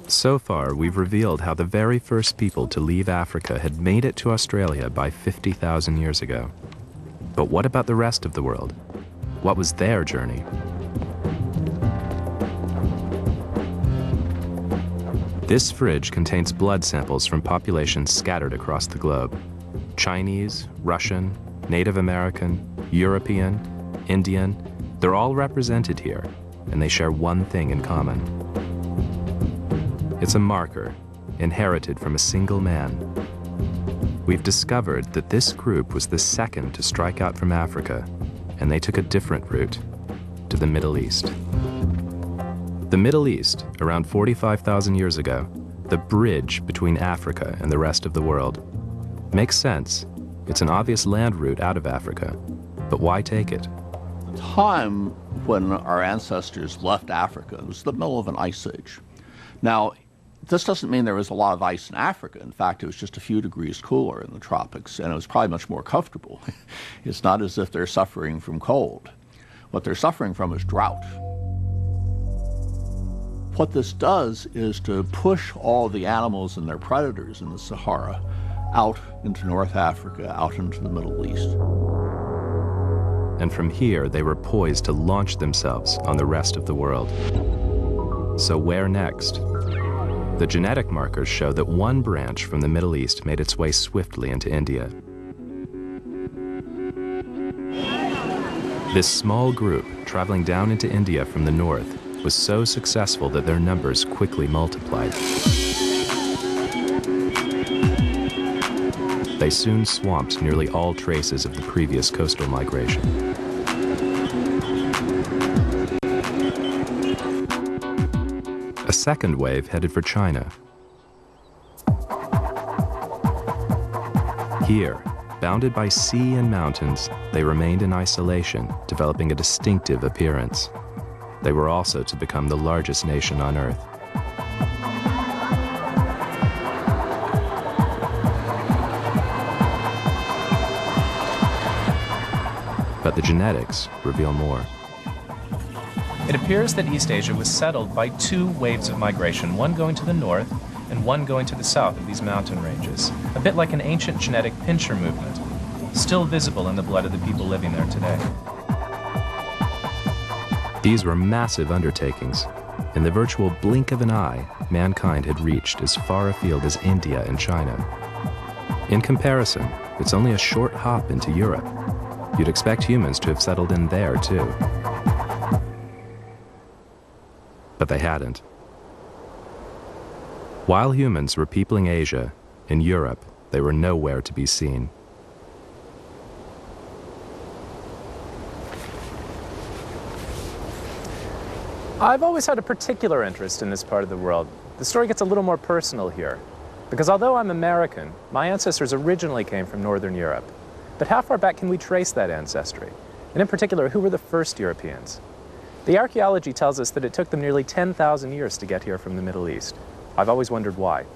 So far, we've revealed how the very first people to leave Africa had made it to Australia by 50,000 years ago. But what about the rest of the world? What was their journey? This fridge contains blood samples from populations scattered across the globe. Chinese, Russian, Native American, European, Indian, they're all represented here, and they share one thing in common. It's a marker, inherited from a single man. We've discovered that this group was the second to strike out from Africa, and they took a different route, to the Middle East. The Middle East, around 45,000 years ago, the bridge between Africa and the rest of the world. Makes sense. It's an obvious land route out of Africa. But why take it? The time when our ancestors left Africa was the middle of an ice age. Now, this doesn't mean there was a lot of ice in Africa. In fact, it was just a few degrees cooler in the tropics, and it was probably much more comfortable. It's not as if they're suffering from cold. What they're suffering from is drought. What this does is to push all the animals and their predators in the Sahara out into North Africa, out into the Middle East. And from here, they were poised to launch themselves on the rest of the world. So where next? The genetic markers show that one branch from the Middle East made its way swiftly into India. This small group, traveling down into India from the north, was so successful that their numbers quickly multiplied. They soon swamped nearly all traces of the previous coastal migration. A second wave headed for China. Here, bounded by sea and mountains, they remained in isolation, developing a distinctive appearance. They were also to become the largest nation on Earth. But the genetics reveal more. It appears that East Asia was settled by two waves of migration, one going to the north and one going to the south of these mountain ranges, a bit like an ancient genetic pincher movement, still visible in the blood of the people living there today. These were massive undertakings. In the virtual blink of an eye, mankind had reached as far afield as India and China. In comparison, it's only a short hop into Europe. You'd expect humans to have settled in there, too. But they hadn't. While humans were peopling Asia, in Europe, they were nowhere to be seen. I've always had a particular interest in this part of the world. The story gets a little more personal here, because although I'm American, my ancestors originally came from Northern Europe. But how far back can we trace that ancestry? And in particular, who were the first Europeans? The archaeology tells us that it took them nearly 10,000 years to get here from the Middle East. I've always wondered why.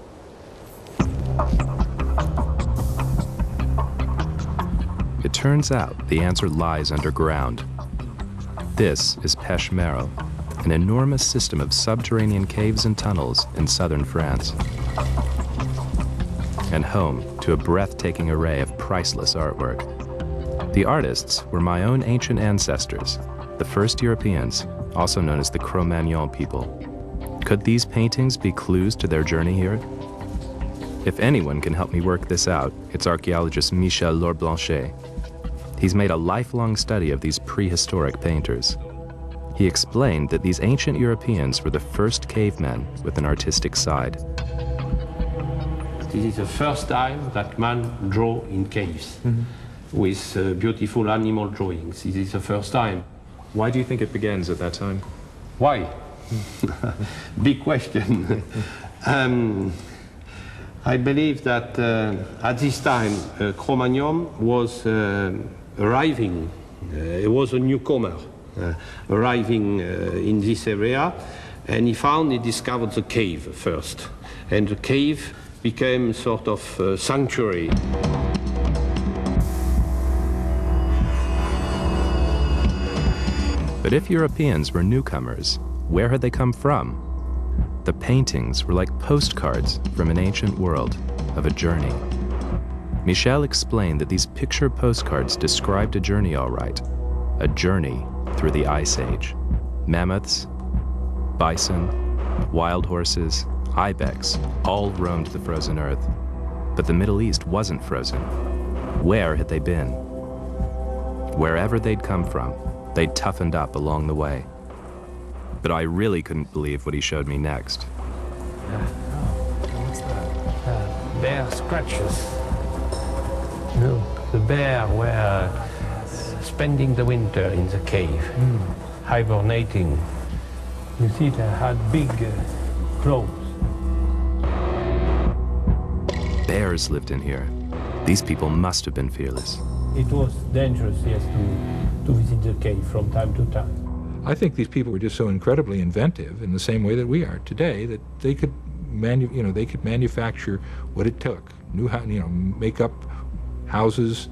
It turns out the answer lies underground. This is Pech Merle, an enormous system of subterranean caves and tunnels in southern France, and home to a breathtaking array of priceless artwork. The artists were my own ancient ancestors, the first Europeans, also known as the Cro-Magnon people. Could these paintings be clues to their journey here? If anyone can help me work this out, it's archaeologist Michel Lorblanchet. He's made a lifelong study of these prehistoric painters. He explained that these ancient Europeans were the first cavemen with an artistic side. This is the first time that man draw in caves with beautiful animal drawings. This is the first time. Why do you think it begins at that time? Why? Big question. I believe that at this time, Cro-Magnon was arriving. He was a newcomer arriving in this area, and he discovered the cave first. And the cave became sort of sanctuary. But if Europeans were newcomers, where had they come from? The paintings were like postcards from an ancient world of a journey. Michel explained that these picture postcards described a journey all right, a journey through the Ice Age. Mammoths, bison, wild horses, ibex all roamed the frozen earth. But the Middle East wasn't frozen. Where had they been? Wherever they'd come from, they'd toughened up along the way. But I really couldn't believe what he showed me next. What's that? Bear scratches. No, the bear were spending the winter in the cave, hibernating. You see, they had big claws. Bears lived in here. These people must have been fearless. It was dangerous, yes, to visit the cave from time to time. I think these people were just so incredibly inventive in the same way that we are today, that they could manufacture what it took, make up houses,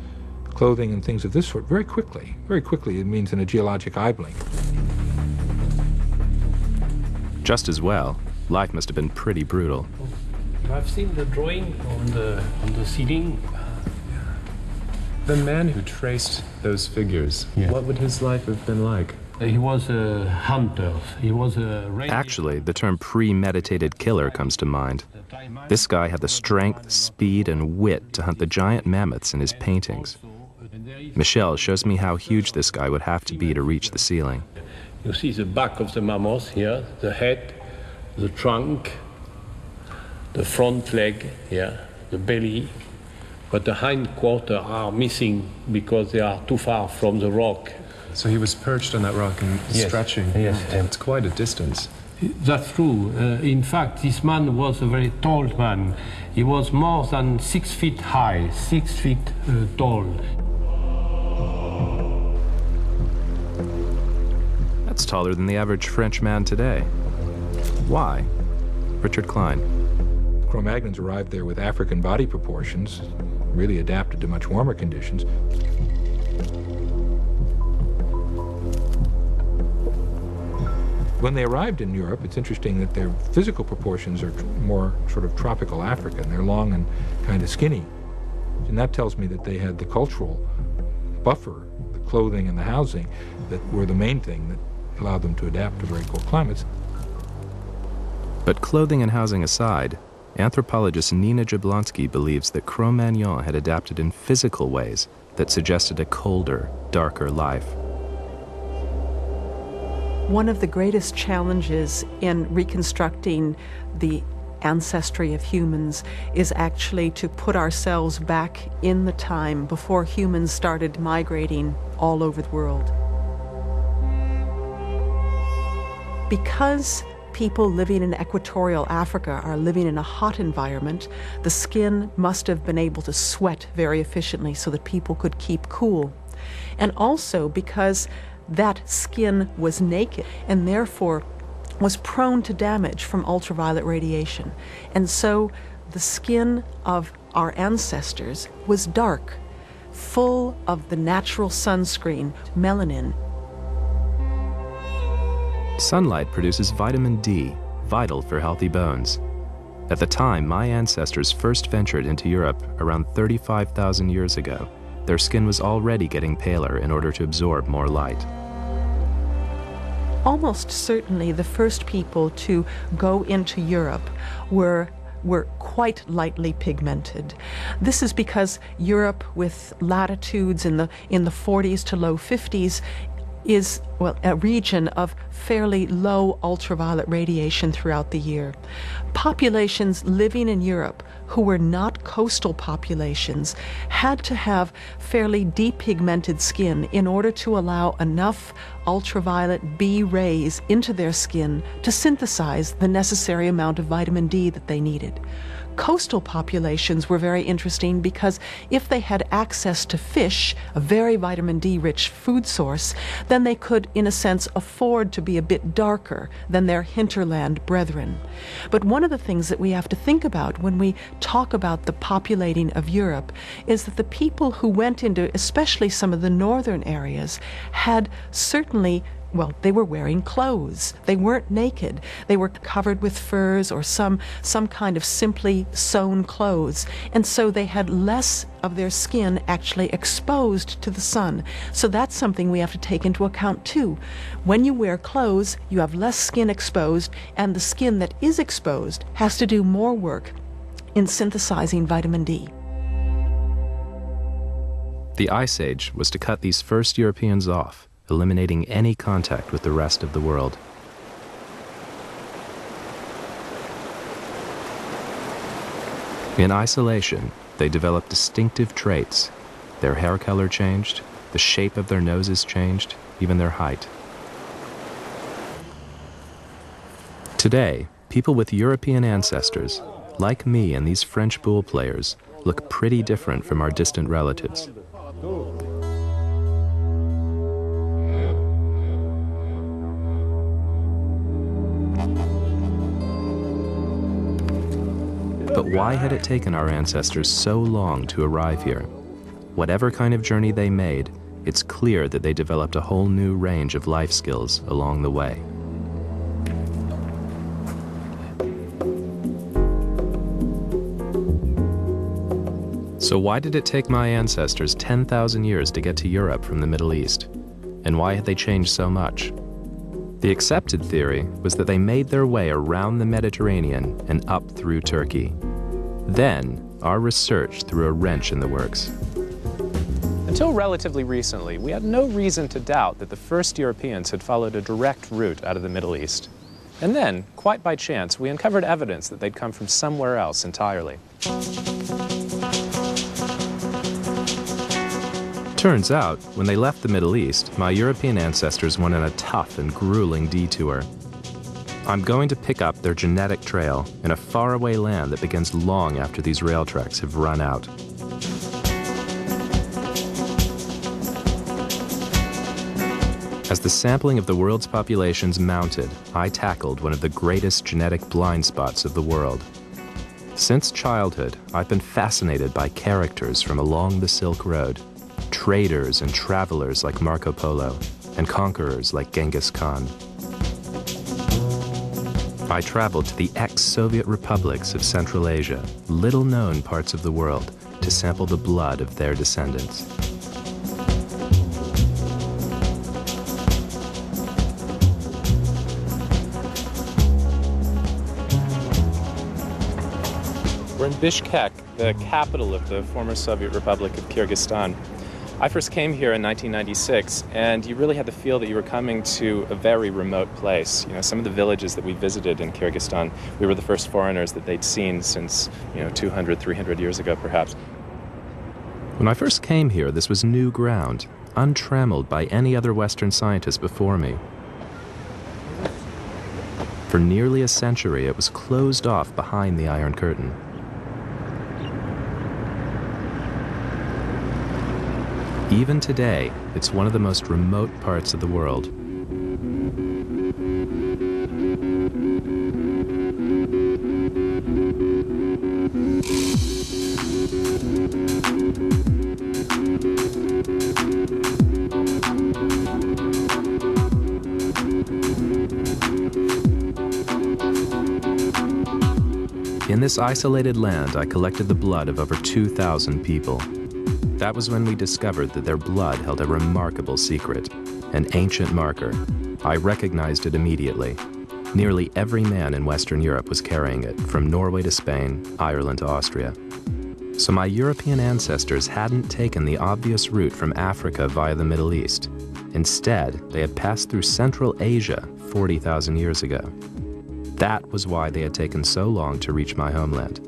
clothing, and things of this sort very quickly. Very quickly, it means in a geologic eye blink. Just as well, life must have been pretty brutal. I've seen the drawing on the ceiling. The man who traced those figures, what would his life have been like? He was a hunter. He was a Actually, the term premeditated killer comes to mind. This guy had the strength, speed, and wit to hunt the giant mammoths in his paintings. Michel shows me how huge this guy would have to be to reach the ceiling. You see the back of the mammoth here, the head, the trunk, the front leg here, the belly, but the hind quarter are missing because they are too far from the rock. So he was perched on that rock and stretching. Yes. It's quite a distance. That's true. In fact, this man was a very tall man. He was more than 6 feet high, 6 feet tall. That's taller than the average French man today. Why? Richard Klein. Cro-Magnons arrived there with African body proportions, really adapted to much warmer conditions. When they arrived in Europe, it's interesting that their physical proportions are more sort of tropical African. They're long and kind of skinny. And that tells me that they had the cultural buffer, the clothing and the housing, that were the main thing that allowed them to adapt to very cold climates. But clothing and housing aside, anthropologist Nina Jablonski believes that Cro-Magnon had adapted in physical ways that suggested a colder, darker life. One of the greatest challenges in reconstructing the ancestry of humans is actually to put ourselves back in the time before humans started migrating all over the world. Because people living in equatorial Africa are living in a hot environment, the skin must have been able to sweat very efficiently so that people could keep cool. And also because that skin was naked and therefore was prone to damage from ultraviolet radiation. And so the skin of our ancestors was dark, full of the natural sunscreen, melanin. Sunlight produces vitamin D, vital for healthy bones. At the time my ancestors first ventured into Europe around 35,000 years ago, their skin was already getting paler in order to absorb more light. Almost certainly the first people to go into Europe were quite lightly pigmented. This is because Europe, with latitudes in the 40s to low 50s, is, well, a region of fairly low ultraviolet radiation throughout the year. Populations living in Europe who were not coastal populations had to have fairly depigmented skin in order to allow enough ultraviolet B rays into their skin to synthesize the necessary amount of vitamin D that they needed. Coastal populations were very interesting because if they had access to fish, a very vitamin D-rich food source, then they could, in a sense, afford to be a bit darker than their hinterland brethren. But one of the things that we have to think about when we talk about the populating of Europe is that the people who went into, especially some of the northern areas, had certainly well, they were wearing clothes. They weren't naked. They were covered with furs or some kind of simply sewn clothes. And so they had less of their skin actually exposed to the sun. So that's something we have to take into account too. When you wear clothes, you have less skin exposed, and the skin that is exposed has to do more work in synthesizing vitamin D. The Ice Age was to cut these first Europeans off, eliminating any contact with the rest of the world. In isolation, they developed distinctive traits. Their hair color changed, the shape of their noses changed, even their height. Today, people with European ancestors, like me and these French bull players, look pretty different from our distant relatives. But why had it taken our ancestors so long to arrive here? Whatever kind of journey they made, it's clear that they developed a whole new range of life skills along the way. So why did it take my ancestors 10,000 years to get to Europe from the Middle East? And why had they changed so much? The accepted theory was that they made their way around the Mediterranean and up through Turkey. Then, our research threw a wrench in the works. Until relatively recently, we had no reason to doubt that the first Europeans had followed a direct route out of the Middle East. And then, quite by chance, we uncovered evidence that they'd come from somewhere else entirely. Turns out, when they left the Middle East, my European ancestors went on a tough and grueling detour. I'm going to pick up their genetic trail in a faraway land that begins long after these rail tracks have run out. As the sampling of the world's populations mounted, I tackled one of the greatest genetic blind spots of the world. Since childhood, I've been fascinated by characters from along the Silk Road. Traders and travelers like Marco Polo, and conquerors like Genghis Khan. I traveled to the ex-Soviet republics of Central Asia, little-known parts of the world, to sample the blood of their descendants. We're in Bishkek, the capital of the former Soviet Republic of Kyrgyzstan. I first came here in 1996, and you really had the feel that you were coming to a very remote place. You know, some of the villages that we visited in Kyrgyzstan, we were the first foreigners that they'd seen since, 200, 300 years ago, perhaps. When I first came here, this was new ground, untrammeled by any other Western scientist before me. For nearly a century, it was closed off behind the Iron Curtain. Even today, it's one of the most remote parts of the world. In this isolated land, I collected the blood of over 2,000 people. That was when we discovered that their blood held a remarkable secret, an ancient marker. I recognized it immediately. Nearly every man in Western Europe was carrying it, from Norway to Spain, Ireland to Austria. So my European ancestors hadn't taken the obvious route from Africa via the Middle East. Instead, they had passed through Central Asia 40,000 years ago. That was why they had taken so long to reach my homeland.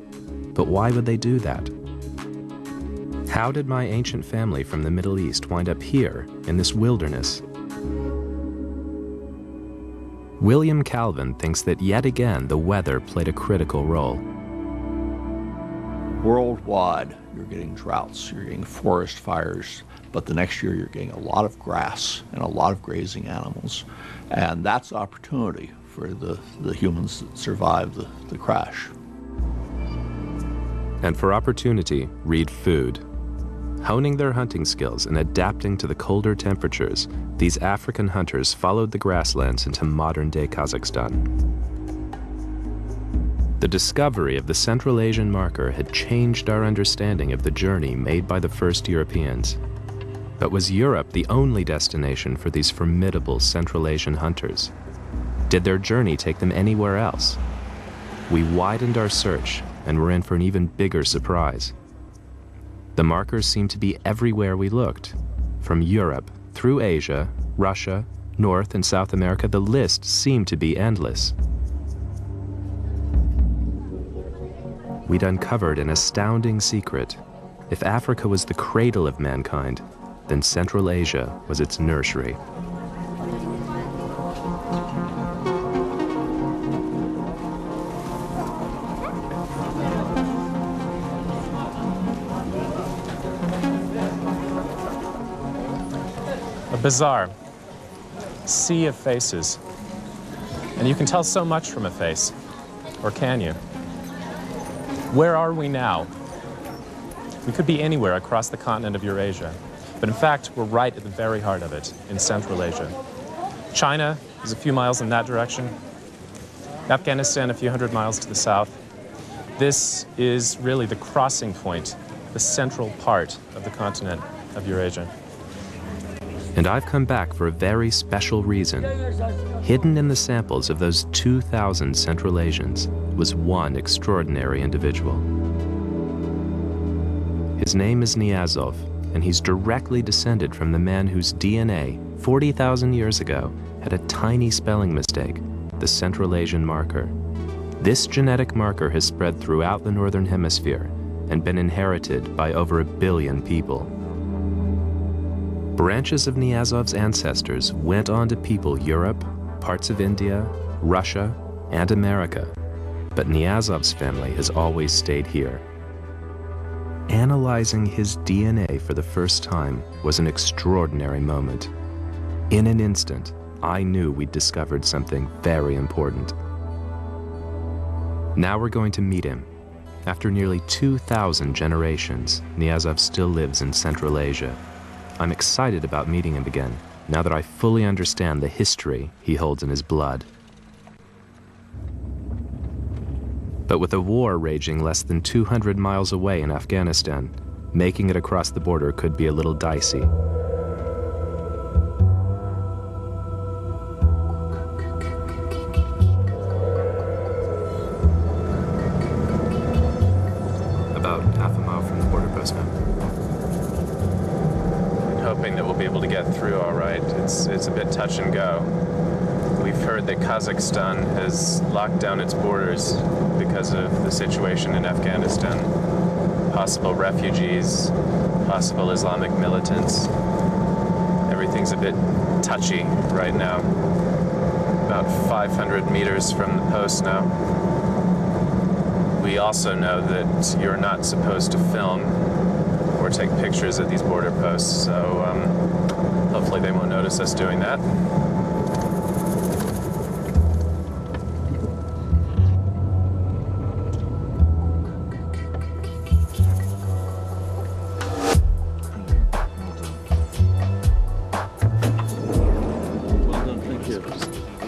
But why would they do that? How did my ancient family from the Middle East wind up here, in this wilderness? William Calvin thinks that yet again the weather played a critical role. Worldwide, you're getting droughts, you're getting forest fires, but the next year you're getting a lot of grass and a lot of grazing animals. And that's opportunity for the humans that survived the crash. And for opportunity, read food. Honing their hunting skills and adapting to the colder temperatures, these African hunters followed the grasslands into modern-day Kazakhstan. The discovery of the Central Asian marker had changed our understanding of the journey made by the first Europeans. But was Europe the only destination for these formidable Central Asian hunters? Did their journey take them anywhere else? We widened our search and were in for an even bigger surprise. The markers seemed to be everywhere we looked. From Europe, through Asia, Russia, North and South America, the list seemed to be endless. We'd uncovered an astounding secret. If Africa was the cradle of mankind, then Central Asia was its nursery. A bizarre sea of faces. And you can tell so much from a face. Or can you? Where are we now? We could be anywhere across the continent of Eurasia. But in fact, we're right at the very heart of it, in Central Asia. China is a few miles in that direction. Afghanistan a few hundred miles to the south. This is really the crossing point, the central part of the continent of Eurasia. And I've come back for a very special reason. Hidden in the samples of those 2,000 Central Asians was one extraordinary individual. His name is Niazov, and he's directly descended from the man whose DNA, 40,000 years ago, had a tiny spelling mistake, the Central Asian marker. This genetic marker has spread throughout the Northern Hemisphere and been inherited by over 1 billion people. Branches of Niazov's ancestors went on to people Europe, parts of India, Russia, and America, but Niazov's family has always stayed here. Analyzing his DNA for the first time was an extraordinary moment. In an instant, I knew we'd discovered something very important. Now we're going to meet him. After nearly 2,000 generations, Niazov still lives in Central Asia. I'm excited about meeting him again, now that I fully understand the history he holds in his blood. But with a war raging less than 200 miles away in Afghanistan, making it across the border could be a little dicey. About half a mile from the border post now. Hoping that we'll be able to get through all right. It's a bit touch and go. We've heard that Kazakhstan has locked down its borders because of the situation in Afghanistan. Possible refugees, possible Islamic militants. Everything's a bit touchy right now. About 500 meters from the post now. We also know that you're not supposed to film or take pictures at these border posts, so hopefully they won't notice us doing that. Well done, thank you.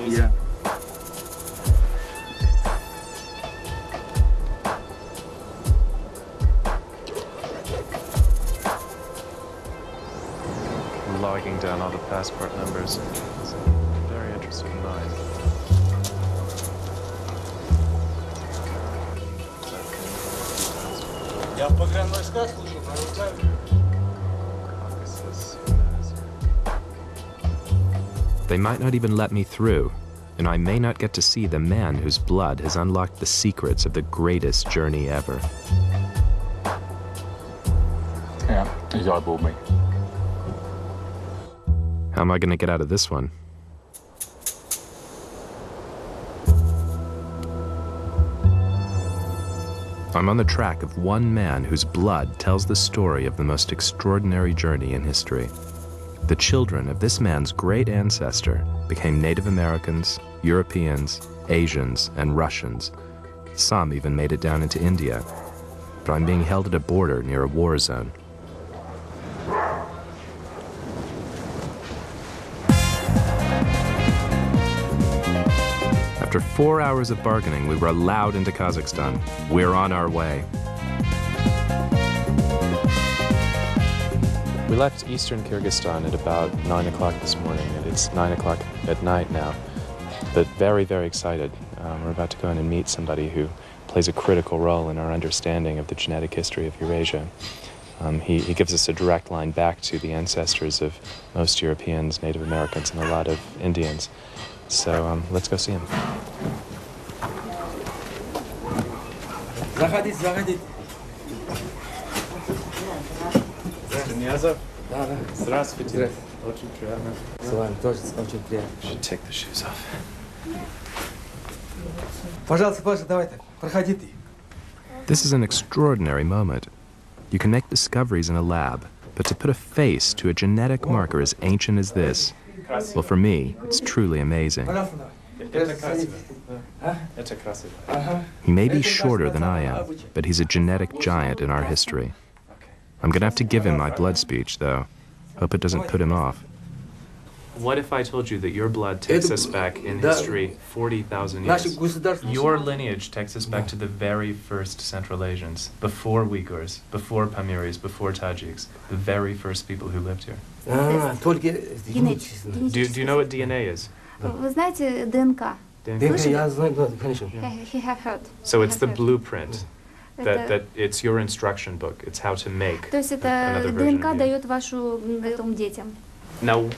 Yeah. Logging down all the passport numbers. It's a very interesting mine. Я в погранвойсках служу, провожаю. They might not even let me through, and I may not get to see the man whose blood has unlocked the secrets of the greatest journey ever. Yeah, he's eyeballed me. How am I going to get out of this one? I'm on the track of one man whose blood tells the story of the most extraordinary journey in history. The children of this man's great ancestor became Native Americans, Europeans, Asians, and Russians. Some even made it down into India. But I'm being held at a border near a war zone. After 4 hours of bargaining, we were allowed into Kazakhstan. We're on our way. We left eastern Kyrgyzstan at about 9 o'clock this morning, and it's 9 o'clock at night now. But very, very excited. We're about to go in and meet somebody who plays a critical role in our understanding of the genetic history of Eurasia. He gives us a direct line back to the ancestors of most Europeans, Native Americans, and a lot of Indians. So let's go see him. Заходите. Niazov? Да. Здравствуйте. Очень приятно. С вами тоже очень приятно. Should take the shoes off. Пожалуйста, давайте, проходите. This is an extraordinary moment. You can make discoveries in a lab, but to put a face to a genetic marker as ancient as this, well, for me, it's truly amazing. Пожалуйста, Это красиво. He may be shorter than I am, but he's a genetic giant in our history. I'm gonna have to give him my blood speech, though. Hope it doesn't put him off. What if I told you that your blood takes us back in history 40,000 years? Your lineage takes us back to the very first Central Asians, before Uyghurs, before Pamiris, before Tajiks, the very first people who lived here. Только Do you know what DNA is? Вы знаете ДНК? ДНК, я знаю, да, конечно. He have heard. So it's the blueprint. That it's your instruction book. It's how to make То есть это another version ДНК of you. дает вашу детям. Now,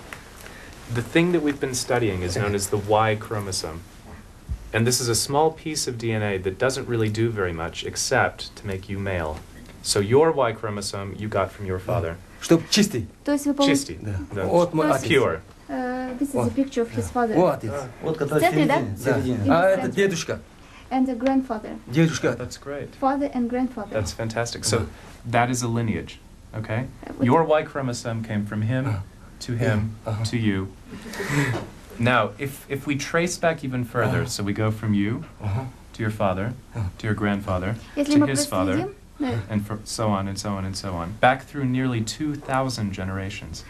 the thing that we've been studying is known as the Y chromosome. And this is a small piece of DNA that doesn't really do very much except to make you male. So your Y chromosome you got from your father. Чтоб чистый. То есть вы Чистый. Да. Вот мой отец. Pure. This is a picture of his father. Вот отец. Вот который В центре, да? середине. А это дедушка. And a grandfather. Дедушка. That's great. Father and grandfather. That's fantastic. So that is a lineage, okay? Your Y chromosome came from him to him to you. Now, if we trace back even further, so we go from you to your father, to your grandfather, Если to мы his father, проследим, and so on and so on and so on, back through nearly 2,000 generations.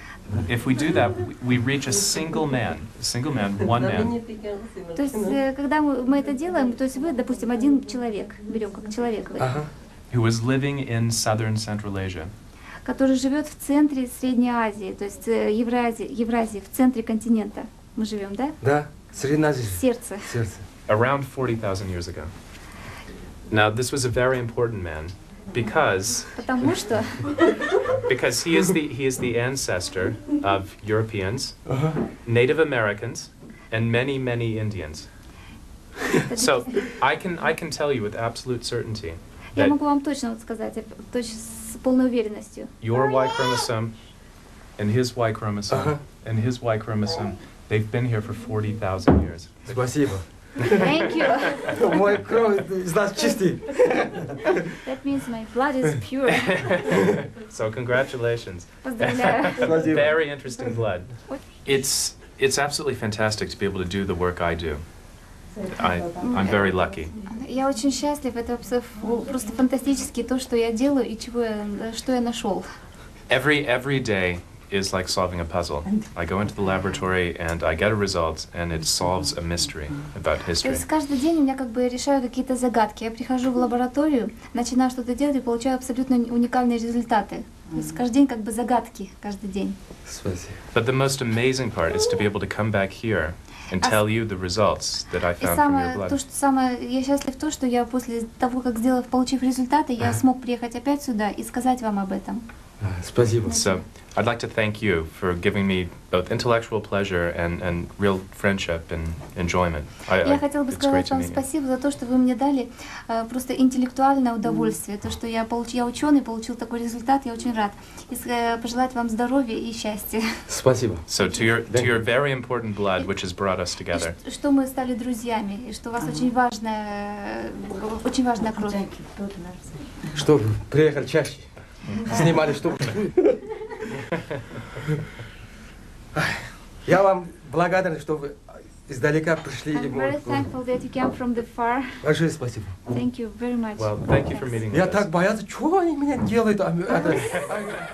If we do that, we reach a single man, one man. то есть когда мы это делаем, то есть вы, допустим, один человек, берем как человек, Who was living in southern Central Asia. который живет в центре Средней Азии, то есть Евразии, в центре континента. Мы живем, да? Да, Средняя Азия. Сердце. Сердце. Around 40,000 years ago. Now, this was a very important man because Потому что he is the ancestor of Europeans, Native Americans, and many, many Indians. So I can tell you with absolute certainty я that могу вам точно вот сказать, с полной уверенностью. your Y chromosome and his Y chromosome and his Y chromosome, they've been here for 40,000 years. Спасибо. Thank you. Мой кровь из нас чистый. That means my blood is pure. So congratulations. Поздравляю. Very interesting blood. It's absolutely fantastic to be able to do the work I do. I'm very lucky. Я очень счастлив. Это просто фантастически то, что я делаю и что я нашел. Every day is like solving a puzzle. I go into the laboratory and I get a result and it solves a mystery about То history. есть каждый день у меня как бы решаю какие-то загадки. Я прихожу в лабораторию, начинаю что-то делать и получаю абсолютно уникальные результаты. То есть каждый день как бы загадки, каждый день. Спасибо. But the most amazing part is to be able to come back here and tell you the results that I И found from your blood. я счастлив то, что я после того, как получив результаты, я смог приехать опять сюда и сказать вам об этом. Спасибо. So I'd like to thank you for giving me both intellectual pleasure and real friendship and enjoyment. Я хотела бы It's great сказать to вам meet you. спасибо за то, что вы мне дали просто интеллектуальное удовольствие, то, что я ученый, получил такой результат, я очень рад. И пожелать вам здоровья и счастья. Спасибо. So to your very important blood, which has brought us together. И что мы стали друзьями, и что у вас очень важная кровь. Чтобы приехали чаще. Снимали штуку. Я вам благодарен, что вы издалека пришли. I'm very thankful that you came from the far. Большое спасибо. Thank you very much. Well, thank you for meeting Я with так us. боялся, что они меня делают.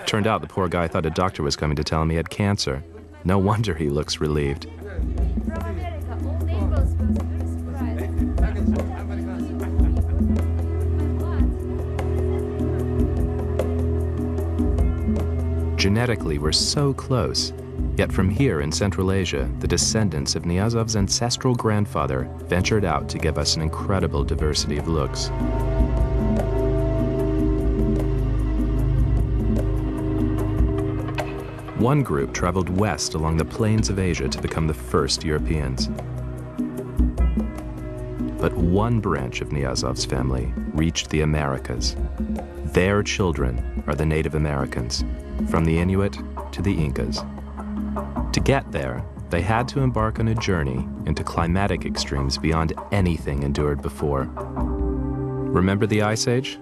Turned out the poor guy thought a doctor was coming to tell him he had cancer. No wonder he looks relieved. From America, all neighbors were very surprised. Genetically, we're so close. Yet from here in Central Asia, the descendants of Niazov's ancestral grandfather ventured out to give us an incredible diversity of looks. One group traveled west along the plains of Asia to become the first Europeans. But one branch of Niazov's family reached the Americas. Their children are the Native Americans, from the Inuit to the Incas. To get there, they had to embark on a journey into climatic extremes beyond anything endured before. Remember the Ice Age?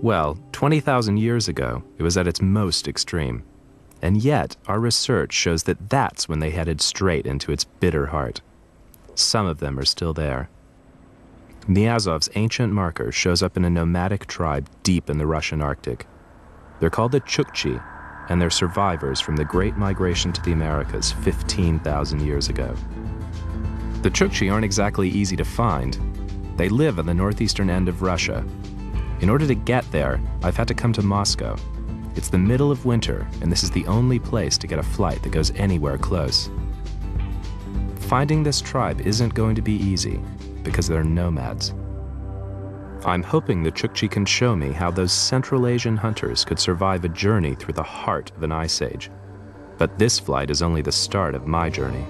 Well, 20,000 years ago, it was at its most extreme. And yet, our research shows that that's when they headed straight into its bitter heart. Some of them are still there. Niazov's ancient marker shows up in a nomadic tribe deep in the Russian Arctic. They're called the Chukchi, and they're survivors from the Great Migration to the Americas 15,000 years ago. The Chukchi aren't exactly easy to find. They live on the northeastern end of Russia. In order to get there, I've had to come to Moscow. It's the middle of winter, and this is the only place to get a flight that goes anywhere close. Finding this tribe isn't going to be easy, because they're nomads. I'm hoping the Chukchi can show me how those Central Asian hunters could survive a journey through the heart of an ice age. But this flight is only the start of my journey.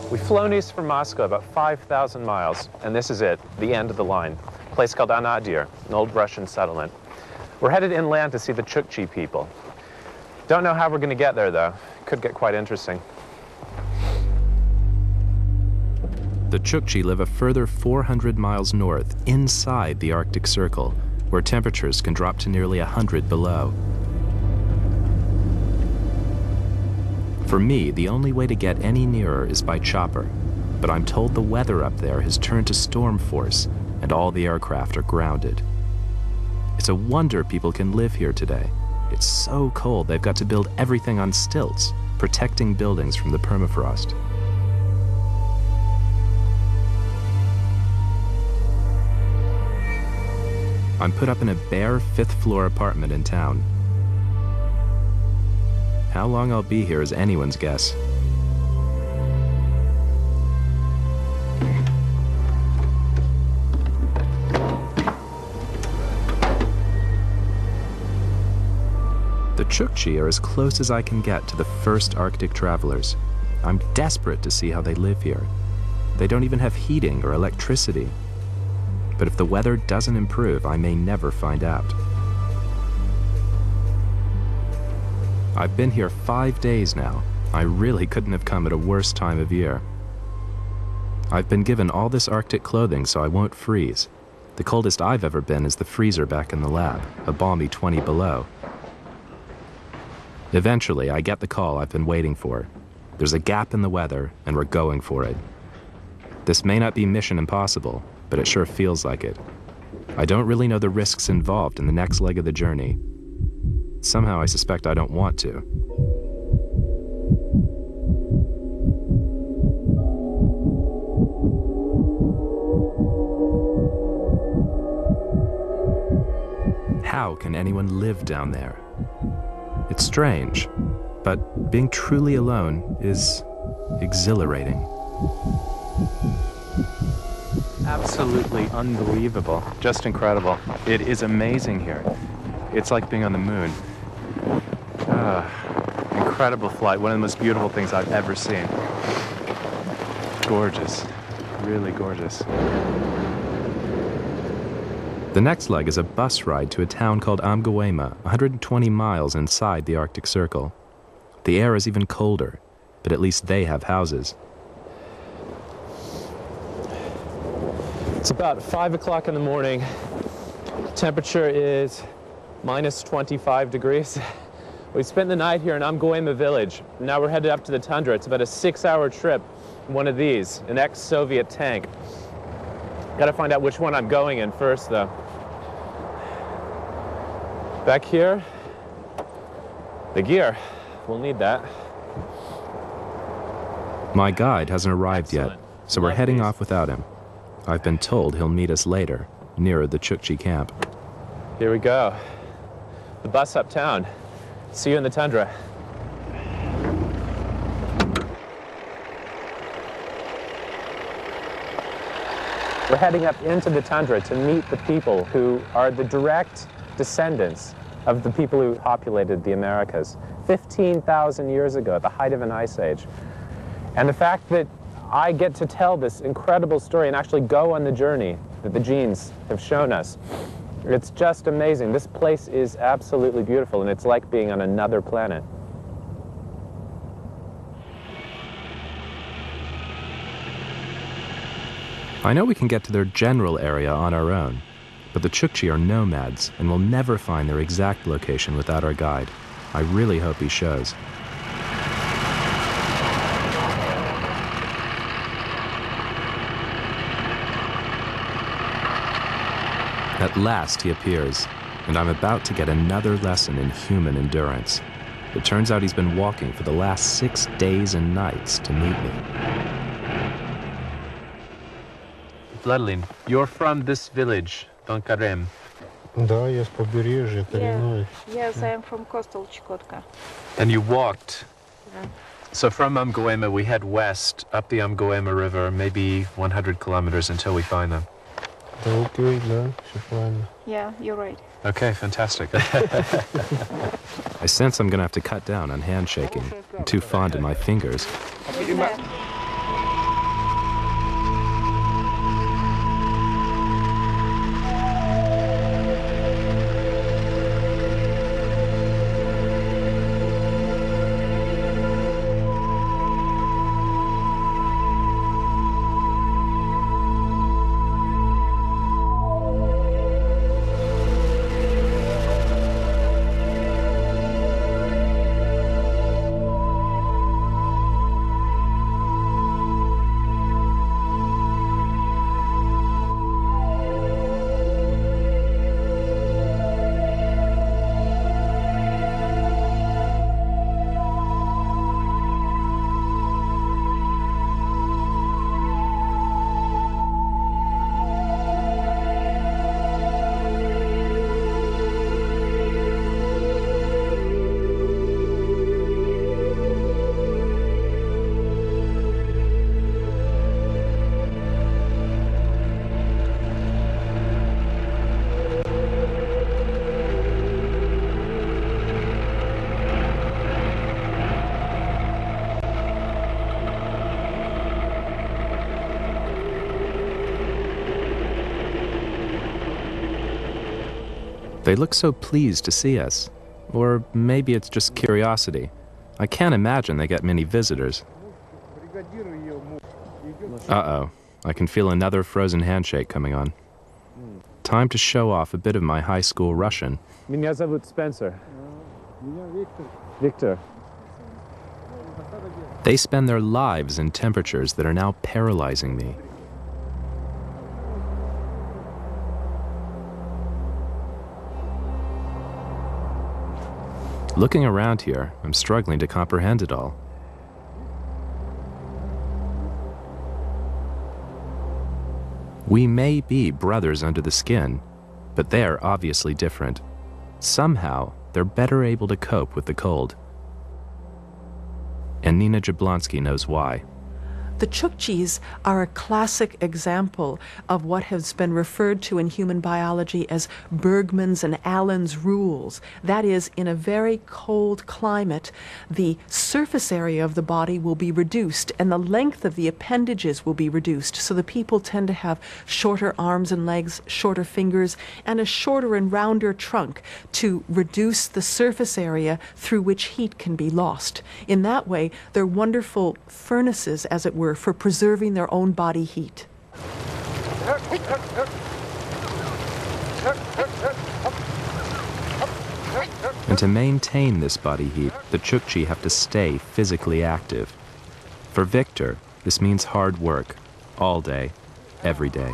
We've flown east from Moscow about 5,000 miles, and this is it, the end of the line. A place called Anadyr, an old Russian settlement. We're headed inland to see the Chukchi people. Don't know how we're going to get there, though. Could get quite interesting. The Chukchi live a further 400 miles north, inside the Arctic Circle, where temperatures can drop to nearly 100 below. For me, the only way to get any nearer is by chopper, but I'm told the weather up there has turned to storm force, and all the aircraft are grounded. It's a wonder people can live here today. It's so cold they've got to build everything on stilts, protecting buildings from the permafrost. I'm put up in a bare 5th-floor apartment in town. How long I'll be here is anyone's guess. The Chukchi are as close as I can get to the first Arctic travelers. I'm desperate to see how they live here. They don't even have heating or electricity. But if the weather doesn't improve, I may never find out. I've been here 5 days now. I really couldn't have come at a worse time of year. I've been given all this Arctic clothing so I won't freeze. The coldest I've ever been is the freezer back in the lab, a balmy 20 below. Eventually, I get the call I've been waiting for. There's a gap in the weather, and we're going for it. This may not be mission impossible, but it sure feels like it. I don't really know the risks involved in the next leg of the journey. Somehow I suspect I don't want to. How can anyone live down there? It's strange, but being truly alone is exhilarating. Absolutely unbelievable. Just incredible. It is amazing here. It's like being on the moon. Incredible flight. One of the most beautiful things I've ever seen. Gorgeous. Really gorgeous. The next leg is a bus ride to a town called Amguema, 120 miles inside the Arctic Circle. The air is even colder, but at least they have houses. It's about 5 o'clock in the morning. Temperature is minus 25 degrees. We spent the night here in Amguema village. Now we're headed up to the tundra. It's about a 6-hour trip in one of these, an ex-Soviet tank. Gotta find out which one I'm going in first, though. Back here, the gear. We'll need that. My guide hasn't arrived yet, Excellent. so we're Love heading these. off without him. I've been told he'll meet us later, nearer the Chukchi camp. Here we go. The bus uptown. See you in the tundra. We're heading up into the tundra to meet the people who are the direct descendants of the people who populated the Americas 15,000 years ago at the height of an ice age. And the fact that I get to tell this incredible story and actually go on the journey that the genes have shown us, it's just amazing. This place is absolutely beautiful, and it's like being on another planet. I know we can get to their general area on our own, but the Chukchi are nomads and will never find their exact location without our guide. I really hope he shows. At last he appears, and I'm about to get another lesson in human endurance. It turns out he's been walking for the last 6 days and nights to meet me. Vladilin, you're from this village, Donkarem. Да, я с побережья коренной. Yes, I am from coastal Chukotka. And you walked. So from Amgoema, we head west up the Amgoema River, maybe 100 kilometers until we find them. Да, окей, да, все правильно. Yeah, you're right. Okay, fantastic. I sense I'm gonna have to cut down on handshaking. I'm too fond of my fingers. They look so pleased to see us. Or maybe it's just curiosity. I can't imagine they get many visitors. Uh-oh. I can feel another frozen handshake coming on. Time to show off a bit of my high school Russian. Меня зовут Spencer. Victor. They spend their lives in temperatures that are now paralyzing me. Looking around here, I'm struggling to comprehend it all. We may be brothers under the skin, but they're obviously different. Somehow, they're better able to cope with the cold. And Nina Jablonski knows why. The Chukchis are a classic example of what has been referred to in human biology as Bergmann's and Allen's rules. That is, in a very cold climate, the surface area of the body will be reduced and the length of the appendages will be reduced. So the people tend to have shorter arms and legs, shorter fingers, and a shorter and rounder trunk to reduce the surface area through which heat can be lost. In that way, they're wonderful furnaces, as it were, for preserving their own body heat. And to maintain this body heat, the Chukchi have to stay physically active. For Victor, this means hard work, all day, every day.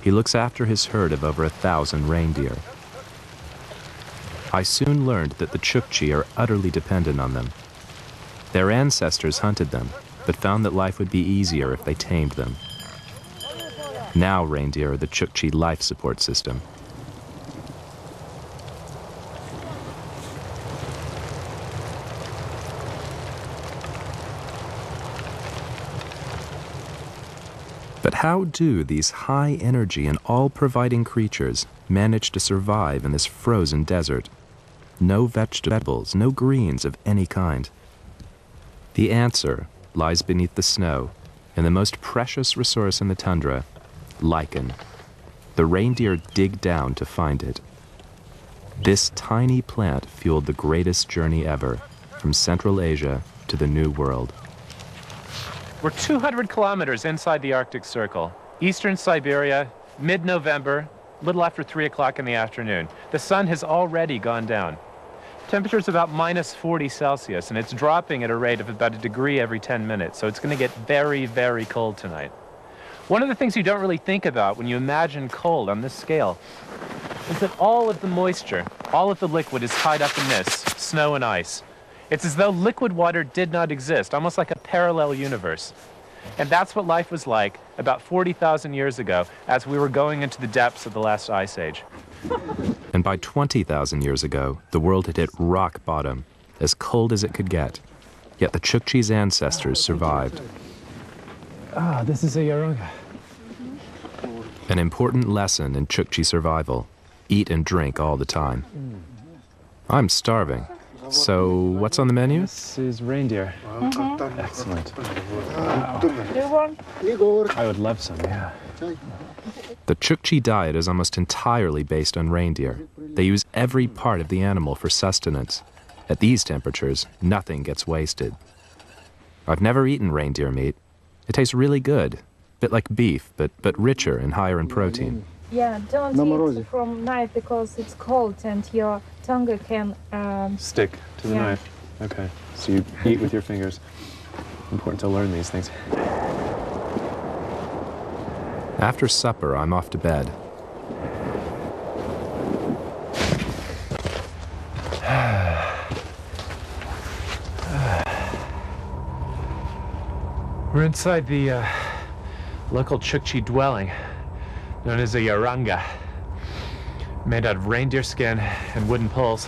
He looks after his herd of over 1,000 reindeer. I soon learned that the Chukchi are utterly dependent on them. Their ancestors hunted them, but found that life would be easier if they tamed them. Now reindeer are the Chukchi life support system. But how do these high-energy and all-providing creatures manage to survive in this frozen desert? No vegetables, no greens of any kind. The answer lies beneath the snow, in the most precious resource in the tundra, lichen. The reindeer dig down to find it. This tiny plant fueled the greatest journey ever, from Central Asia to the New World. We're 200 kilometers inside the Arctic Circle, eastern Siberia, mid-November, little after 3 o'clock in the afternoon. The sun has already gone down. Temperature's about minus 40 Celsius, and it's dropping at a rate of about 1 degree every 10 minutes, so it's going to get very, very cold tonight. One of the things you don't really think about when you imagine cold on this scale is that all of the moisture, all of the liquid is tied up in this, snow and ice. It's as though liquid water did not exist, almost like a parallel universe. And that's what life was like about 40,000 years ago as we were going into the depths of the last ice age. And by 20,000 years ago, the world had hit rock bottom, as cold as it could get. Yet the Chukchi's ancestors survived. Ah, this is a Yarunga. An important lesson in Chukchi survival: eat and drink all the time. I'm starving. So, what's on the menu? This is reindeer. Excellent. Do you want? I would love some, yeah. The Chukchi diet is almost entirely based on reindeer. They use every part of the animal for sustenance. At these temperatures, nothing gets wasted. I've never eaten reindeer meat. It tastes really good, a bit like beef, but richer and higher in protein. Yeah, don't eat from knife because it's cold and your tongue can... Stick to the knife. Okay, so you eat with your fingers. Important to learn these things. After supper, I'm off to bed. We're inside the local Chukchi dwelling, known as a Yarunga, made out of reindeer skin and wooden poles.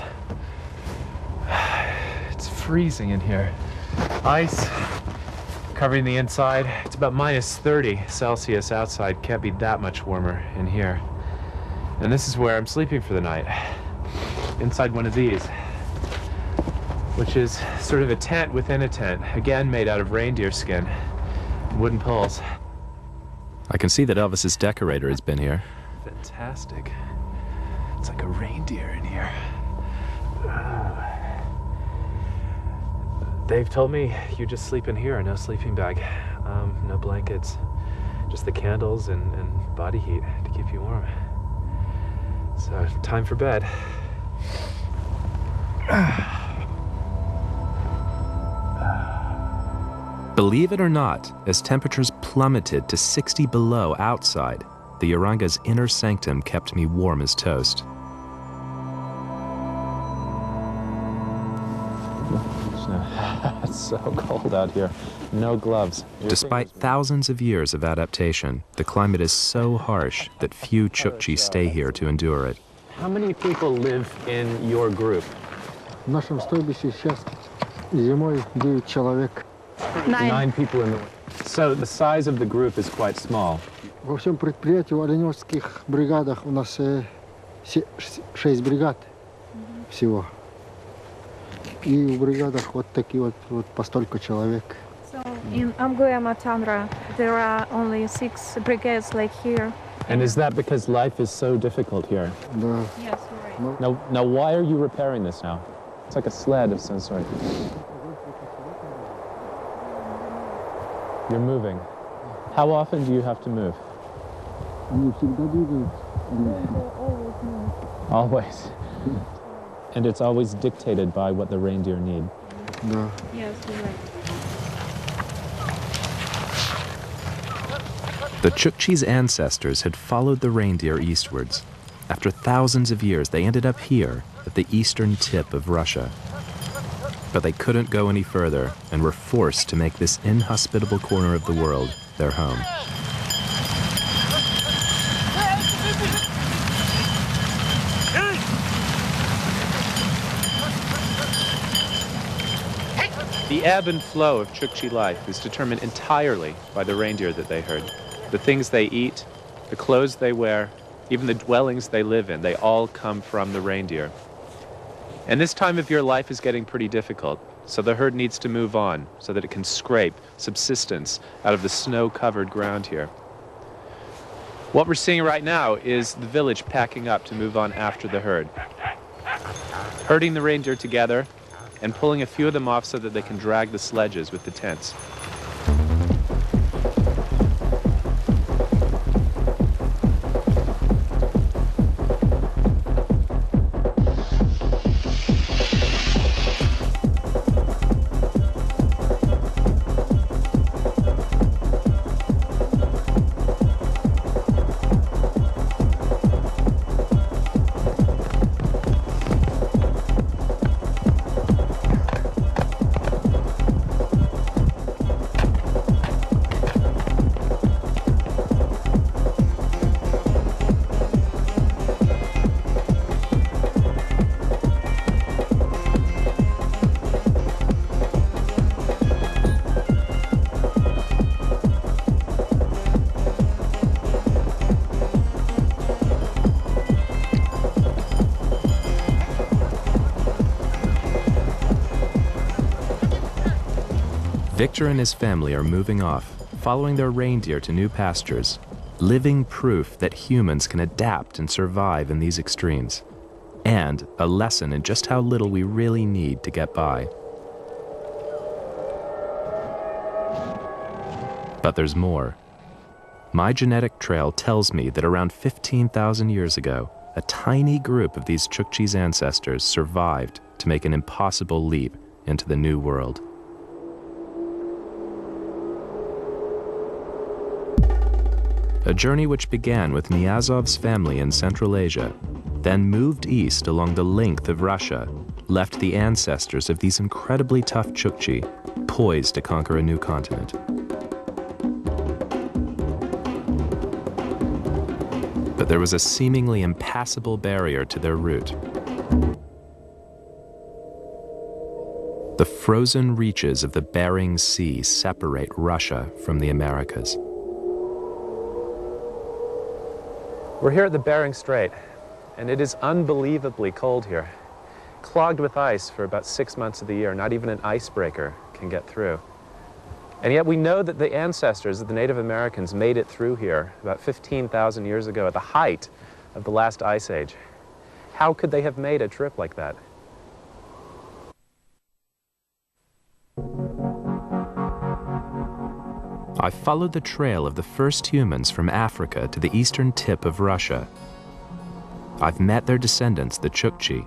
It's freezing in here. Ice covering the inside. It's about minus 30 Celsius outside. Can't be that much warmer in here. And this is where I'm sleeping for the night, inside one of these, which is sort of a tent within a tent, again made out of reindeer skin, wooden poles. I can see that Elvis's decorator has been here. Fantastic. It's like a reindeer in here. They've told me you just sleep in here, no sleeping bag, no blankets, just the candles and body heat to keep you warm. So, time for bed. Believe it or not, as temperatures plummeted to 60 below outside, the Yarunga's inner sanctum kept me warm as toast. It's so cold out here. No gloves. Despite thousands of years of adaptation, the climate is so harsh that few Chukchi stay here to endure it. How many people live in your group? В нашем стойбище сейчас зимой 9 человек. 9 people in the... So the size of the group is quite small. Во всем предприятии, в оленевских бригадах у нас 6 бригад всего. И в бригадах вот такие вот по столько человек. So in Amgoyama Tundra, there are only 6 brigades like here. And is that because life is so difficult here? Да. Yes, you're right. Now why are you repairing this now? It's like a sled of some sort. You're moving. How often do you have to move? Они всегда двигаются. Always. And it's always dictated by what the reindeer need. Да. Yes, you're right. The Chukchi's ancestors had followed the reindeer eastwards. After thousands of years, they ended up here at the eastern tip of Russia. But they couldn't go any further and were forced to make this inhospitable corner of the world their home. The ebb and flow of Chukchi life is determined entirely by the reindeer that they herd. The things they eat, the clothes they wear, even the dwellings they live in, they all come from the reindeer. And this time of year, life is getting pretty difficult, so the herd needs to move on so that it can scrape subsistence out of the snow-covered ground here. What we're seeing right now is the village packing up to move on after the herd. Herding the reindeer together and pulling a few of them off so that they can drag the sledges with the tents. Victor and his family are moving off, following their reindeer to new pastures, living proof that humans can adapt and survive in these extremes, and a lesson in just how little we really need to get by. But there's more. My genetic trail tells me that around 15,000 years ago, a tiny group of these Chukchi's ancestors survived to make an impossible leap into the New World. A journey which began with Niazov's family in Central Asia, then moved east along the length of Russia, left the ancestors of these incredibly tough Chukchi poised to conquer a new continent. But there was a seemingly impassable barrier to their route. The frozen reaches of the Bering Sea separate Russia from the Americas. We're here at the Bering Strait, and it is unbelievably cold here. Clogged with ice for about 6 months of the year. Not even an icebreaker can get through. And yet we know that the ancestors of the Native Americans made it through here about 15,000 years ago at the height of the last ice age. How could they have made a trip like that? I followed the trail of the first humans from Africa to the eastern tip of Russia. I've met their descendants, the Chukchi.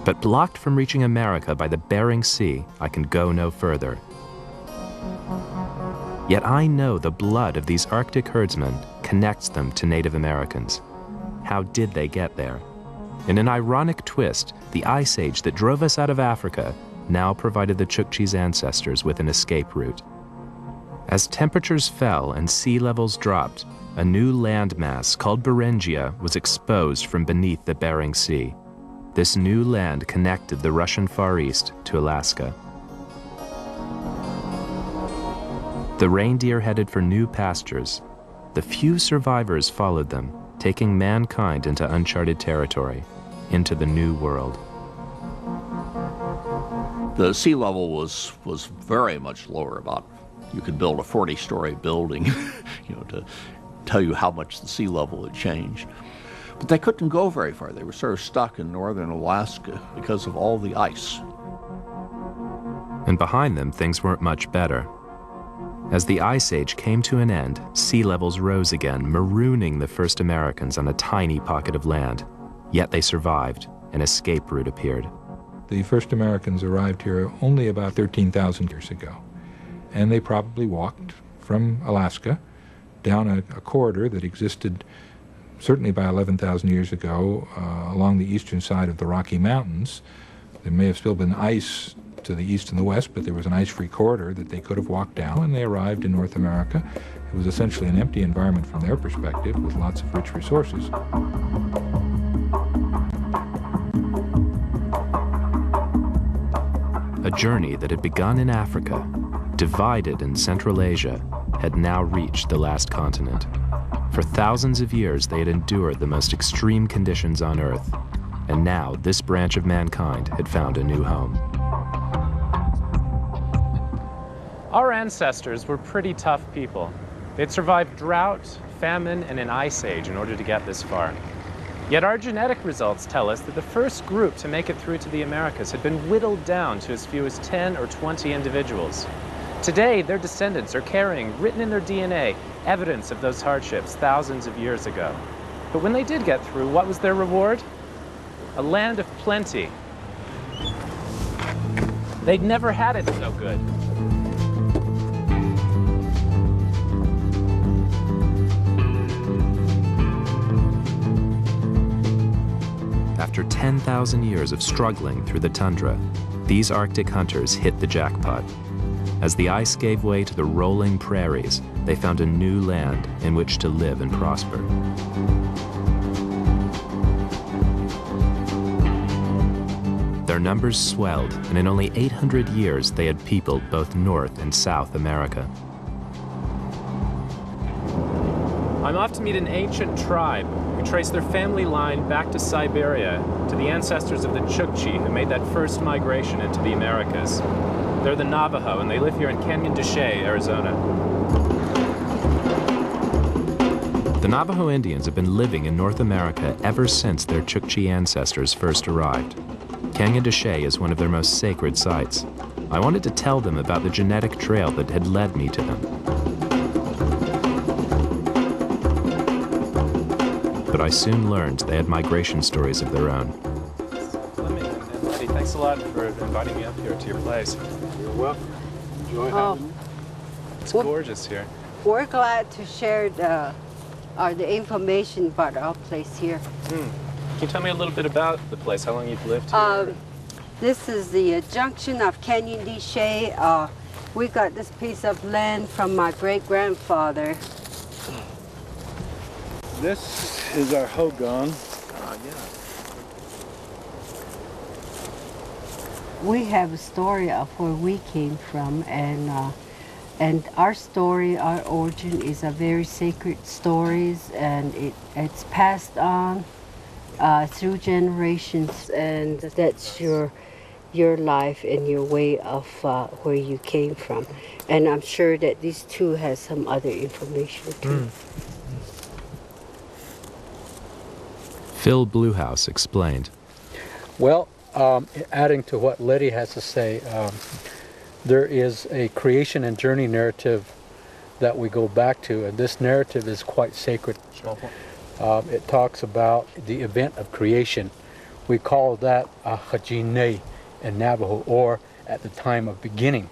But blocked from reaching America by the Bering Sea, I can go no further. Yet I know the blood of these Arctic herdsmen connects them to Native Americans. How did they get there? In an ironic twist, the ice age that drove us out of Africa now provided the Chukchi's ancestors with an escape route. As temperatures fell and sea levels dropped, a new landmass called Beringia was exposed from beneath the Bering Sea. This new land connected the Russian Far East to Alaska. The reindeer headed for new pastures. The few survivors followed them, taking mankind into uncharted territory, into the New World. The sea level was very much lower. About, you could build a 40-story building, to tell you how much the sea level had changed. But they couldn't go very far. They were sort of stuck in northern Alaska because of all the ice. And behind them, things weren't much better. As the Ice Age came to an end, sea levels rose again, marooning the first Americans on a tiny pocket of land. Yet they survived. An escape route appeared. The first Americans arrived here only about 13,000 years ago, and they probably walked from Alaska down a corridor that existed certainly by 11,000 years ago along the eastern side of the Rocky Mountains. There may have still been ice to the east and the west, but there was an ice-free corridor that they could have walked down when they arrived in North America. It was essentially an empty environment from their perspective with lots of rich resources. A journey that had begun in Africa, divided in Central Asia, had now reached the last continent. For thousands of years, they had endured the most extreme conditions on Earth, and now this branch of mankind had found a new home. Our ancestors were pretty tough people. They'd survived drought, famine, and an ice age in order to get this far. Yet our genetic results tell us that the first group to make it through to the Americas had been whittled down to as few as 10 or 20 individuals. Today, their descendants are carrying, written in their DNA, evidence of those hardships thousands of years ago. But when they did get through, what was their reward? A land of plenty. They'd never had it so good. After 10,000 years of struggling through the tundra, these Arctic hunters hit the jackpot. As the ice gave way to the rolling prairies, they found a new land in which to live and prosper. Their numbers swelled, and in only 800 years they had peopled both North and South America. I'm off to meet an ancient tribe who traced their family line back to Siberia, to the ancestors of the Chukchi who made that first migration into the Americas. They're the Navajo, and they live here in Canyon de Chelly, Arizona. The Navajo Indians have been living in North America ever since their Chukchi ancestors first arrived. Canyon de Chelly is one of their most sacred sites. I wanted to tell them about the genetic trail that had led me to them. But I soon learned they had migration stories of their own. Fleming and Letty, thanks a lot for inviting me up here to your place. You're welcome. Enjoy having you. It's gorgeous here. We're glad to share the information about our place here. Can you tell me a little bit about the place, how long you've lived here? This is the junction of Canyon de Chelly. We got this piece of land from my great-grandfather. This is our hogan. We have a story of where we came from, and our story, our origin, is a very sacred stories, and it's passed on through generations, and that's your life and your way of where you came from. And I'm sure that these two has some other information too. Phil Bluehouse explained. Well, adding to what Letty has to say, there is a creation and journey narrative that we go back to, and this narrative is quite sacred. It talks about the event of creation. We call that Hajine in Navajo, or at the time of beginning.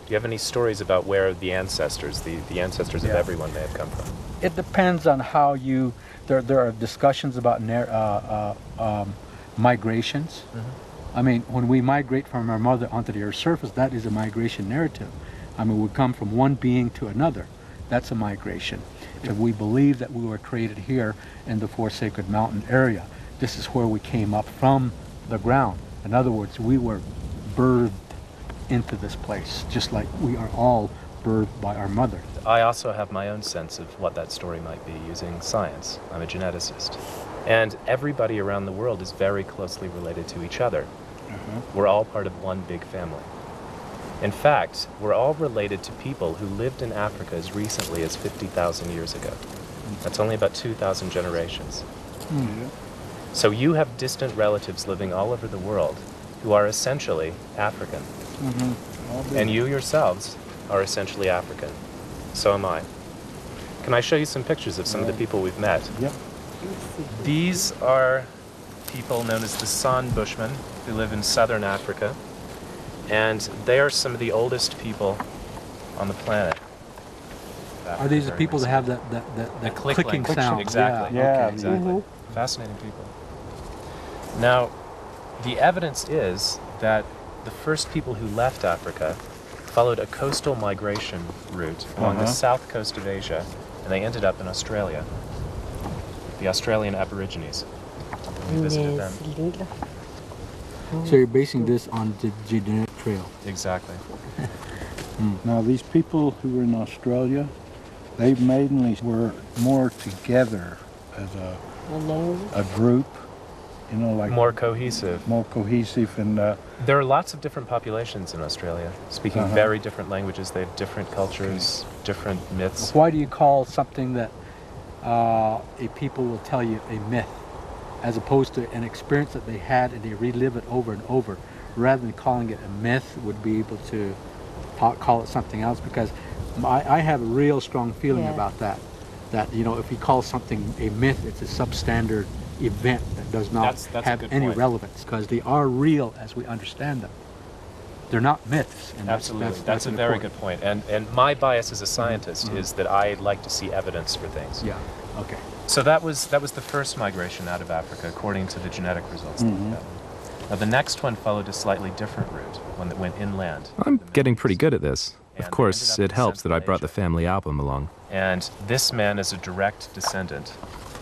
Do you have any stories about where the ancestors, the ancestors of everyone may have come from? It depends on how you, there are discussions about migrations. I mean, when we migrate from our mother onto the Earth's surface, that is a migration narrative. I mean, we come from one being to another. That's a migration. If we believe that we were created here in the Four Sacred Mountain area, this is where we came up from the ground. In other words, we were birthed into this place, just like we are all birthed by our mother. I also have my own sense of what that story might be using science. I'm a geneticist. And everybody around the world is very closely related to each other. We're all part of one big family. In fact, we're all related to people who lived in Africa as recently as 50,000 years ago. That's only about 2,000 generations. So you have distant relatives living all over the world who are essentially African. And you yourselves are essentially African. So am I. Can I show you some pictures of some of the people we've met? Yep. These are people known as the San Bushmen who live in southern Africa. And they are some of the oldest people on the planet. Africa. Are these the very people that recently. have that The clicking sound? Exactly. Yeah. Okay, exactly. Fascinating people. Now, the evidence is that the first people who left Africa followed a coastal migration route along the south coast of Asia, and they ended up in Australia. The Australian Aborigines. We visited them. So you're basing this on the genetic trail? Exactly. Now, these people who were in Australia, they mainly were more together as a group, you know, like More cohesive. more cohesive, and There are lots of different populations in Australia, speaking very different languages. They have different cultures, different myths. Why do you call something that a people will tell you a myth, as opposed to an experience that they had and they relive it over and over, rather than calling it a myth, would be able to call it something else? Because I have a real strong feeling about that. That, you know, if you call something a myth, it's a substandard event that does not That's a have good any point. relevance, because they are real as we understand them. They're not myths. And Absolutely. That's a very good point. And my bias as a scientist is that I like to see evidence for things. Yeah. Okay. So that was the first migration out of Africa, according to the genetic results that we got. Now the next one followed a slightly different route, one that went inland. I'm getting pretty good at this. Of course, it helps that I brought the family album along. And this man is a direct descendant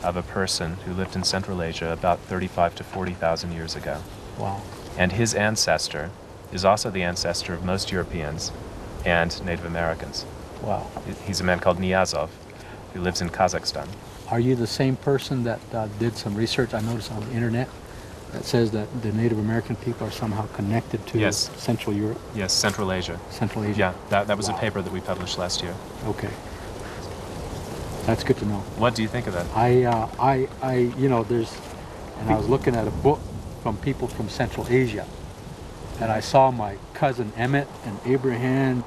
of a person who lived in Central Asia about 35 to 40,000 years ago. Wow. And his ancestor is also the ancestor of most Europeans and Native Americans. Wow. He's a man called Niazov, who lives in Kazakhstan. Are you the same person that did some research I noticed on the internet that says that the Native American people are somehow connected to Central Europe? Yes, Central Asia. Central Asia. Yeah, that was a paper that we published last year. Okay. That's good to know. What do you think of that? I you know, and I was looking at a book from people from Central Asia, and I saw my cousin Emmett and Abraham,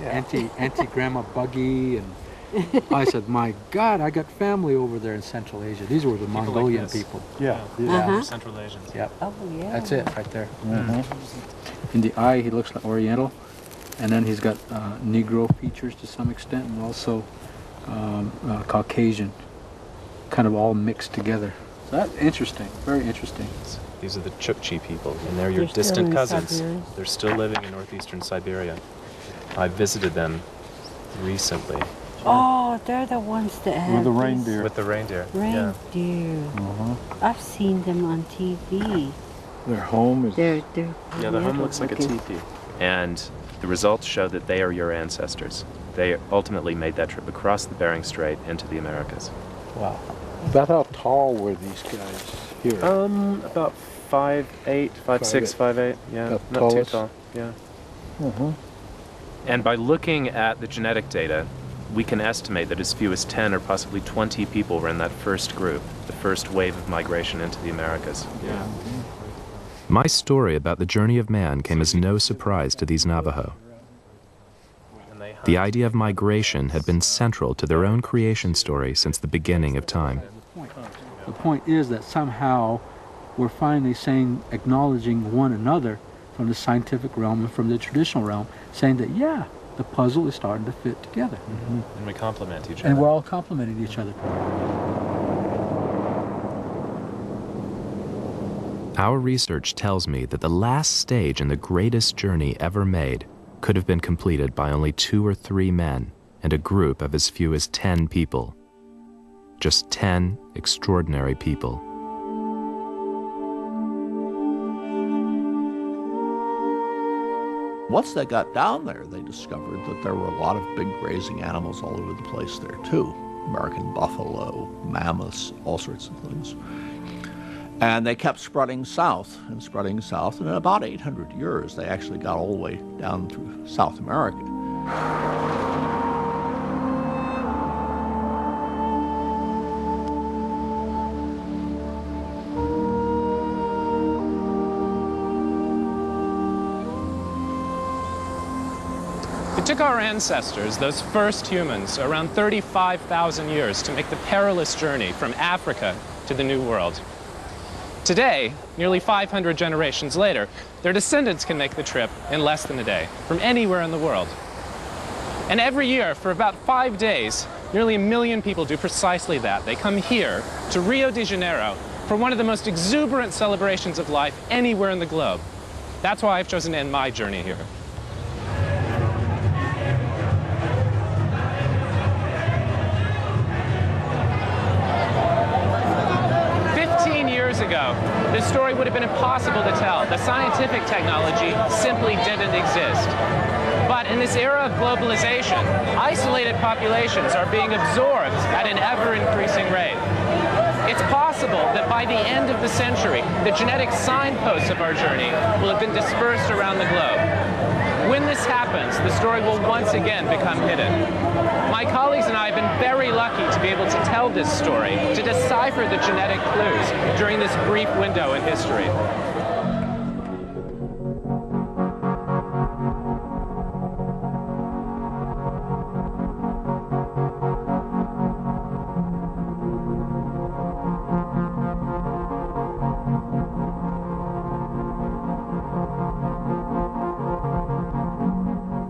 Auntie Grandma Buggy, and I said, my God, I got family over there in Central Asia. These were the Mongolian people. Central Asians. Yep. Oh, yeah. That's it right there. In the eye, he looks like Oriental, and then he's got Negro features to some extent, and also Caucasian, kind of all mixed together. So that's interesting, very interesting. These are the Chukchi people, and they're your distant cousins. They're still living in northeastern Siberia. I visited them recently. Oh, they're the ones that have with the reindeer. With the reindeer. Reindeer. I've seen them on TV. Their home is... They're Yeah, the home looks like a teepee. And the results show that they are your ancestors. They ultimately made that trip across the Bering Strait into the Americas. Wow. About how tall were these guys here? About 5'8", 5'6", 5'8". Yeah, About not tallest? too tall. Yeah. And by looking at the genetic data, we can estimate that as few as 10 or possibly 20 people were in that first group, the first wave of migration into the Americas. Yeah. My story about the journey of man came as no surprise to these Navajo. The idea of migration had been central to their own creation story since the beginning of time. The point is that somehow we're finally acknowledging one another from the scientific realm and from the traditional realm, saying that, yeah, the puzzle is starting to fit together. And we complement each other. And we're all complementing each other. Our research tells me that the last stage in the greatest journey ever made could have been completed by only 2 or 3 men and a group of as few as 10 people. Just 10 extraordinary people. Once they got down there, they discovered that there were a lot of big grazing animals all over the place there too. American buffalo, mammoths, all sorts of things. And they kept spreading south, and in about 800 years, they actually got all the way down through South America. It took our ancestors, those first humans, around 35,000 years to make the perilous journey from Africa to the New World. Today, nearly 500 generations later, their descendants can make the trip in less than a day, from anywhere in the world. And every year, for about 5 days, nearly 1 million people do precisely that. They come here to Rio de Janeiro for one of the most exuberant celebrations of life anywhere in the globe. That's why I've chosen to end my journey here. Years ago, this story would have been impossible to tell. The scientific technology simply didn't exist. But in this era of globalization, isolated populations are being absorbed at an ever-increasing rate. It's possible that by the end of the century, the genetic signposts of our journey will have been dispersed around the globe. When this happens, the story will once again become hidden. My colleagues and I have been very lucky to be able to tell this story, to decipher the genetic clues during this brief window in history.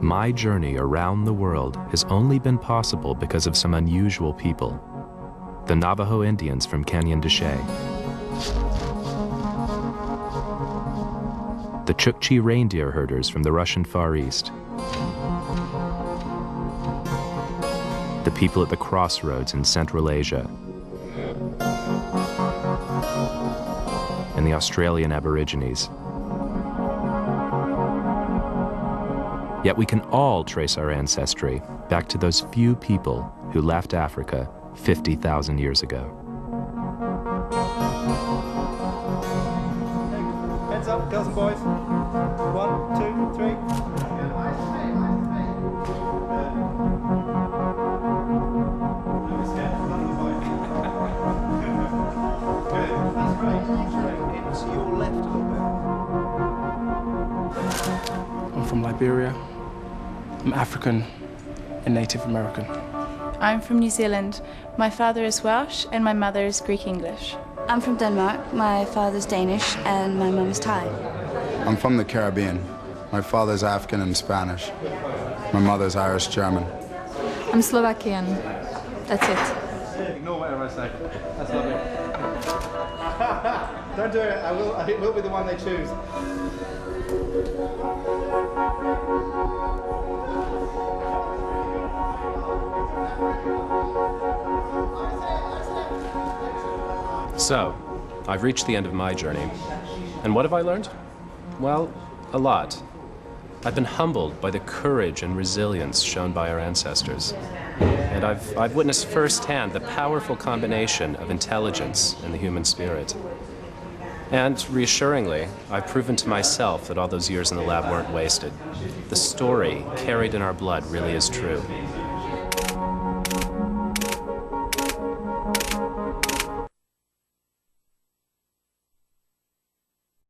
My journey around the world has only been possible because of some unusual people. The Navajo Indians from Canyon de Chelly, the Chukchi reindeer herders from the Russian Far East, the people at the crossroads in Central Asia, and the Australian Aborigines. Yet we can all trace our ancestry back to those few people who left Africa 50,000 years ago. Heads up, girls and boys. 1, 2, 3. Into your left a little bit. I'm from Liberia. I'm African and Native American. I'm from New Zealand. My father is Welsh and my mother is Greek English. I'm from Denmark. My father's Danish and my mum is Thai. I'm from the Caribbean. My father's African and Spanish. My mother's Irish German. I'm Slovakian. That's it. Ignore whatever I say. That's lovely. Don't do it. It will be the one they choose. So, I've reached the end of my journey. And what have I learned? Well, a lot. I've been humbled by the courage and resilience shown by our ancestors. And I've witnessed firsthand the powerful combination of intelligence and the human spirit. And reassuringly, I've proven to myself that all those years in the lab weren't wasted. The story carried in our blood really is true.